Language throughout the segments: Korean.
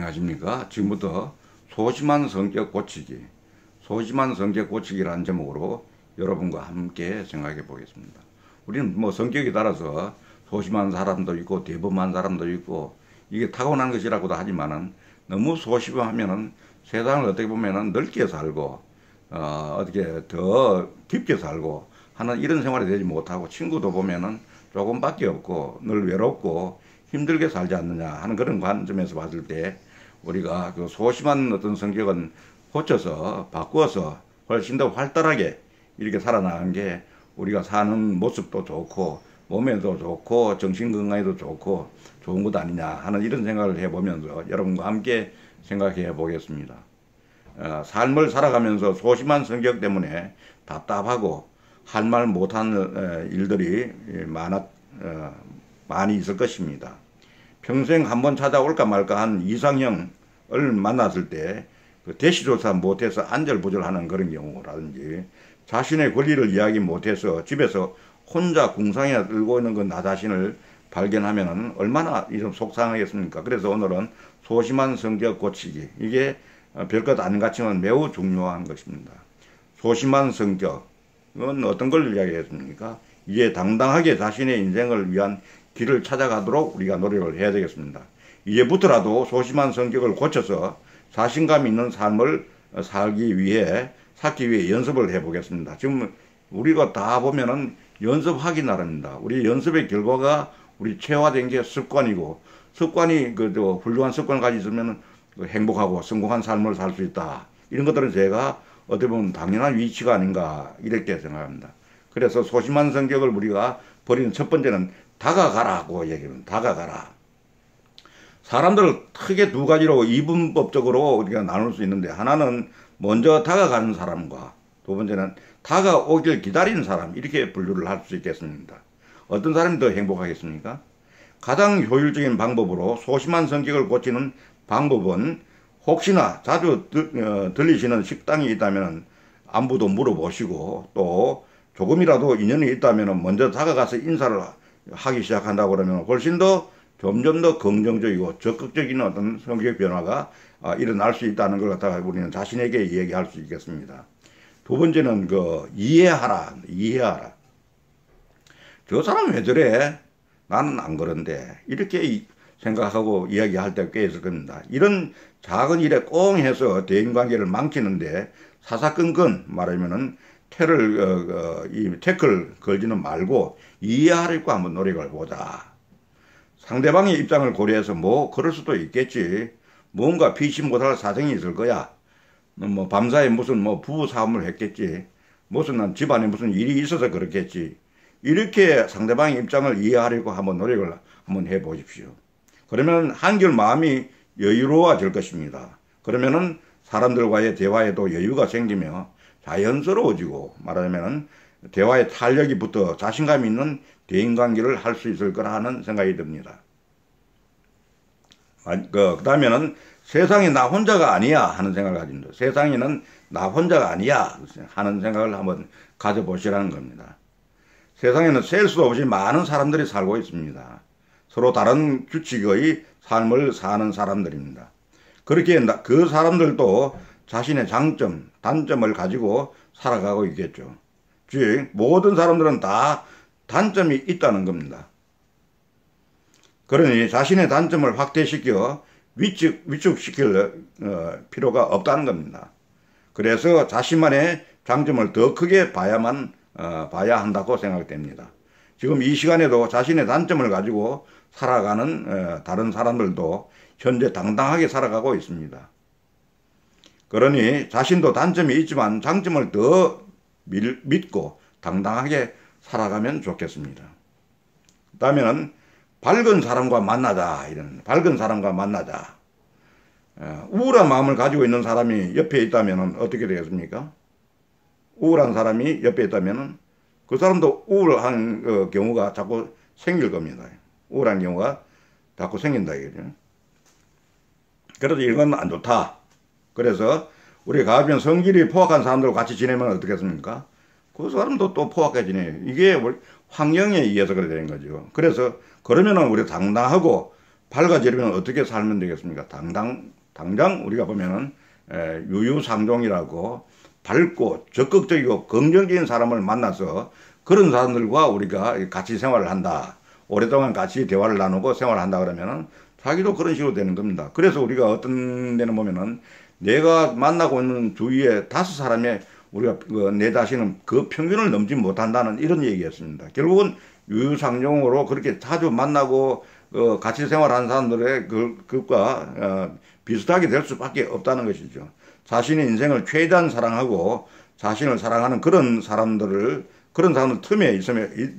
안녕하십니까. 지금부터 소심한 성격 고치기, 소심한 성격 고치기라는 제목으로 여러분과 함께 생각해 보겠습니다. 우리는 뭐 성격에 따라서 소심한 사람도 있고 대범한 사람도 있고 이게 타고난 것이라고도 하지만은 너무 소심하면은 세상을 어떻게 보면은 넓게 살고 어떻게 더 깊게 살고 하는 이런 생활이 되지 못하고 친구도 보면은 조금밖에 없고 늘 외롭고 힘들게 살지 않느냐 하는 그런 관점에서 봤을 때 우리가 그 소심한 어떤 성격은 고쳐서 바꾸어서 훨씬 더 활달하게 이렇게 살아나가는 게 우리가 사는 모습도 좋고 몸에도 좋고 정신 건강에도 좋고 좋은 것 아니냐 하는 이런 생각을 해보면서 여러분과 함께 생각해 보겠습니다. 삶을 살아가면서 소심한 성격 때문에 답답하고 할 말 못하는 일들이 많이 있을 것입니다. 평생 한번 찾아올까 말까 한 이상형을 만났을 때 그 대시조사 못해서 안절부절하는 그런 경우라든지 자신의 권리를 이야기 못해서 집에서 혼자 궁상에 들고 있는 그 나 자신을 발견하면 얼마나 좀 속상하겠습니까? 그래서 오늘은 소심한 성격 고치기, 이게 별것 아닌 것 같지만 매우 중요한 것입니다. 소심한 성격은 어떤 걸 이야기했습니까? 이제 당당하게 자신의 인생을 위한 길을 찾아가도록 우리가 노력을 해야 되겠습니다. 이제부터라도 소심한 성격을 고쳐서 자신감 있는 삶을 살기 위해 연습을 해보겠습니다. 지금 우리가 다 보면은 연습하기 나름입니다. 우리 연습의 결과가 우리 체화된 게 습관이고, 습관이 훌륭한 습관을 가지고 있으면 행복하고 성공한 삶을 살 수 있다. 이런 것들은 제가 어떻게 보면 당연한 위치가 아닌가 이렇게 생각합니다. 그래서 소심한 성격을 우리가 버리는 첫 번째는 다가가라고 얘기합니다. 다가가라. 사람들을 크게 두 가지로 이분법적으로 우리가 나눌 수 있는데, 하나는 먼저 다가가는 사람과 두 번째는 다가오길 기다리는 사람, 이렇게 분류를 할 수 있겠습니다. 어떤 사람이 더 행복하겠습니까? 가장 효율적인 방법으로 소심한 성격을 고치는 방법은 혹시나 자주 들리시는 식당이 있다면 안부도 물어보시고, 또 조금이라도 인연이 있다면 먼저 다가가서 인사를 하기 시작한다고 그러면 훨씬 더 점점 더 긍정적이고 적극적인 어떤 성격 변화가 일어날 수 있다는 걸 갖다가 우리는 자신에게 얘기할 수 있겠습니다. 두 번째는 이해하라. 저 사람 왜 저래? 나는 안 그런데. 이렇게 생각하고 이야기할 때가 꽤 있을 겁니다. 이런 작은 일에 꽁 해서 대인관계를 망치는데 사사건건 말하면은 태클 걸지는 말고 이해하려고 한번 노력을 보자. 상대방의 입장을 고려해서 그럴 수도 있겠지. 뭔가 피치 못할 사정이 있을 거야. 밤사이 무슨 부부 싸움을 했겠지. 무슨 집안에 무슨 일이 있어서 그렇겠지. 이렇게 상대방의 입장을 이해하려고 한번 노력을 한번 해 보십시오. 그러면 한결 마음이 여유로워질 것입니다. 그러면은 사람들과의 대화에도 여유가 생기며 자연스러워지고, 말하자면 대화의 탄력이 붙어 자신감 있는 대인관계를 할 수 있을 거라 하는 생각이 듭니다. 그 다음에는 세상에 나 혼자가 아니야 하는 생각을 가집니다. 세상에는 나 혼자가 아니야 하는 생각을 한번 가져보시라는 겁니다. 세상에는 셀 수 없이 많은 사람들이 살고 있습니다. 서로 다른 규칙의 삶을 사는 사람들입니다. 그렇게 그 사람들도 자신의 장점, 단점을 가지고 살아가고 있겠죠. 즉 모든 사람들은 다 단점이 있다는 겁니다. 그러니 자신의 단점을 확대시켜 위축시킬 필요가 없다는 겁니다. 그래서 자신만의 장점을 더 크게 봐야 한다고 생각됩니다. 지금 이 시간에도 자신의 단점을 가지고 살아가는 다른 사람들도 현재 당당하게 살아가고 있습니다. 그러니 자신도 단점이 있지만 장점을 더 믿고 당당하게 살아가면 좋겠습니다. 그 다음에는 밝은 사람과 만나자. 우울한 마음을 가지고 있는 사람이 옆에 있다면 어떻게 되겠습니까? 우울한 사람이 옆에 있다면 그 사람도 우울한 경우가 자꾸 생길 겁니다. 우울한 경우가 자꾸 생긴다 이거죠. 그래서 이건 안 좋다. 그래서 우리가 가면 성질이 포악한 사람들과 같이 지내면 어떻겠습니까? 그 사람도 또 포악해 지내요. 이게 환경에 의해서 그래 되는 거죠. 그래서 그러면은 우리 당당하고 밝아지려면 어떻게 살면 되겠습니까? 당장 우리가 보면은 유유상종이라고 밝고 적극적이고 긍정적인 사람을 만나서 그런 사람들과 우리가 같이 생활을 한다. 오랫동안 같이 대화를 나누고 생활을 한다 그러면은 자기도 그런 식으로 되는 겁니다. 그래서 우리가 어떤 데는 보면은 내가 만나고 있는 주위에 5사람의 우리가 내 자신은 그 평균을 넘지 못한다는 이런 얘기였습니다. 결국은 유유상종으로 그렇게 자주 만나고 같이 생활하는 사람들의 그것과 비슷하게 될 수밖에 없다는 것이죠. 자신의 인생을 최대한 사랑하고 자신을 사랑하는 그런 사람들 틈에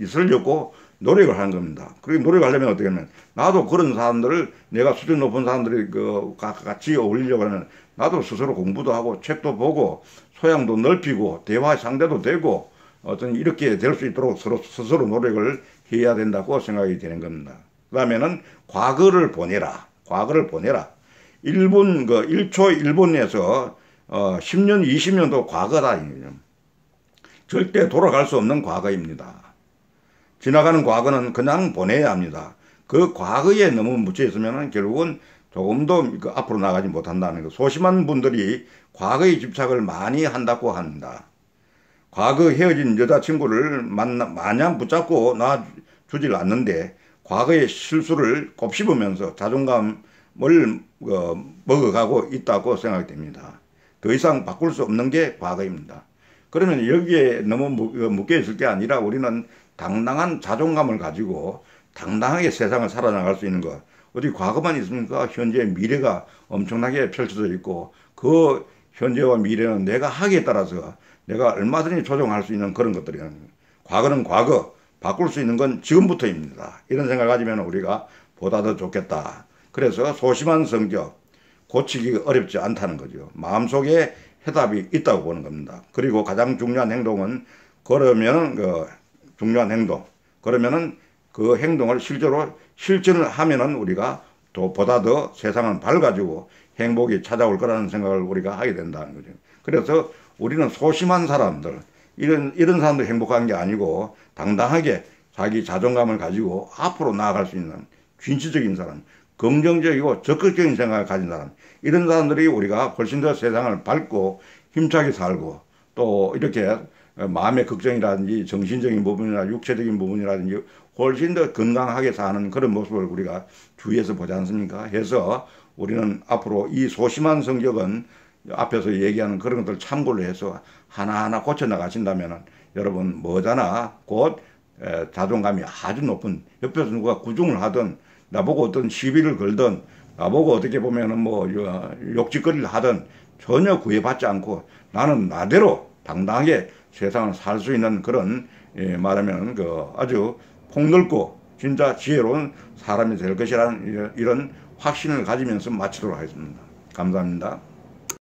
있으려고 노력을 하는 겁니다. 그리고 노력하려면 어떻게 하면 나도 그런 사람들을 내가 수준 높은 사람들이 같이 어울리려고 하면 나도 스스로 공부도 하고 책도 보고 소양도 넓히고 대화 상대도 되고 어떤 이렇게 될 수 있도록 스스로 노력을 해야 된다고 생각이 되는 겁니다. 그 다음에는 과거를 보내라. 일본 1초 일본에서 10년, 20년도 과거다. 절대 돌아갈 수 없는 과거입니다. 지나가는 과거는 그냥 보내야 합니다. 그 과거에 너무 묻혀 있으면 결국은 조금도 앞으로 나가지 못한다는 거. 소심한 분들이 과거에 집착을 많이 한다고 합니다. 과거 헤어진 여자친구를 마냥 붙잡고 놔주질 않는데 과거의 실수를 곱씹으면서 자존감을 먹어가고 있다고 생각됩니다. 더 이상 바꿀 수 없는 게 과거입니다. 그러면 여기에 너무 묶여 있을 게 아니라 우리는 당당한 자존감을 가지고 당당하게 세상을 살아나갈 수 있는 것. 어디 과거만 있습니까? 현재의 미래가 엄청나게 펼쳐져 있고 그 현재와 미래는 내가 하기에 따라서 내가 얼마든지 조정할 수 있는 그런 것들이에요. 과거는 과거, 바꿀 수 있는 건 지금부터입니다. 이런 생각을 가지면 우리가 보다 더 좋겠다. 그래서 소심한 성격, 고치기 어렵지 않다는 거죠. 마음속에 해답이 있다고 보는 겁니다. 그리고 가장 중요한 행동은 그러면은 그 행동을 실제로 실천을 하면은 우리가 또 보다 더 세상은 밝아지고 행복이 찾아올 거라는 생각을 우리가 하게 된다는 거죠. 그래서 우리는 소심한 사람들, 이런 사람들 행복한 게 아니고 당당하게 자기 자존감을 가지고 앞으로 나아갈 수 있는 진취적인 사람, 긍정적이고 적극적인 생각을 가진 사람, 이런 사람들이 우리가 훨씬 더 세상을 밝고 힘차게 살고 또 이렇게 마음의 걱정이라든지 정신적인 부분이나 육체적인 부분이라든지 훨씬 더 건강하게 사는 그런 모습을 우리가 주위에서 보지 않습니까? 해서 우리는 앞으로 이 소심한 성격은 앞에서 얘기하는 그런 것들 참고를 해서 하나하나 고쳐나가신다면 여러분 머지않아 곧 자존감이 아주 높은, 옆에서 누가 구중을 하든 나보고 어떤 시비를 걸든 나보고 어떻게 보면은 욕짓거리를 하든 전혀 구애받지 않고 나는 나대로 당당하게 세상을 살 수 있는 그런 말하면 아주 폭넓고 진짜 지혜로운 사람이 될 것이라는 이런 확신을 가지면서 마치도록 하겠습니다. 감사합니다.